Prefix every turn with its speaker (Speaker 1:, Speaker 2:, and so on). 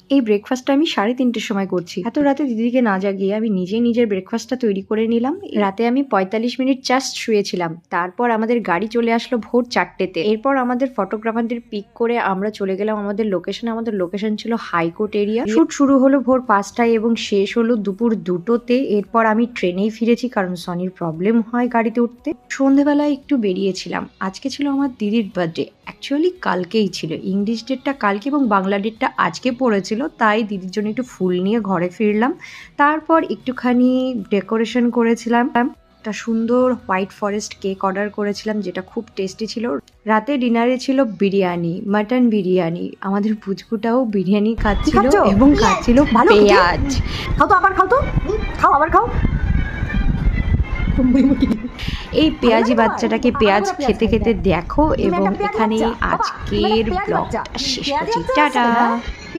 Speaker 1: এই ব্রেকফাস্টটা আমি 3:30-র সময় করছি। এত রাতে দিদিকে না জাগিয়ে আমি নিজেই নিজের ব্রেকফাস্টটা তৈরি করে নিলাম। রাতে আমি 45 মিনিট জাস্ট শুয়েছিলাম। তারপর আমাদের গাড়ি চলে আসলো ভোর 4টেতে। এরপর আমাদের ফটোগ্রাফারদের পিক করে আমরা চলে গেলাম আমাদের লোকেশনে। আমাদের লোকেশন ছিল হাইকোর্ট এরিয়া। শুট শুরু হলো ভোর 5টায় এবং শেষ হলো দুপুর 2টোতে। এরপর আমি ট্রেনেই ফিরেছি কারণ সনির প্রবলেম হয় গাড়িতে উঠতে। সন্ধেবেলায় একটু বেরিয়েছিলাম। আজকে ছিল আমার দিদির বার্থডে। অ্যাকচুয়ালি কালকেই ছিল। ইংলিশ ডেটটা কালকে এবং বাংলা ডেটটা আজকে পড়েছিল, তাই দিদির জন্য একটু ফুল নিয়ে ঘরে ফিরলাম। তারপর একটুখানি ডেকোরেশন করেছিলাম। একটা সুন্দর হোয়াইট ফরেস্ট কেক অর্ডার করেছিলাম যেটা খুব টেস্টি ছিল। রাতে ডিনারে ছিল বিরিয়ানি, মাটন বিরিয়ানি। আমাদের পুচকুটাও বিরিয়ানি খাচ্ছিল এবং খাচ্ছিল পেঁয়াজ।
Speaker 2: খাও তো, আবার খাও তো, খাও আবার খাও।
Speaker 1: এই পেঁয়াজি বাচ্চাটাকে পেঁয়াজ খেতে খেতে দেখো এবং এখানেই আজকের ব্লগটা শেষ করছি। টাটা।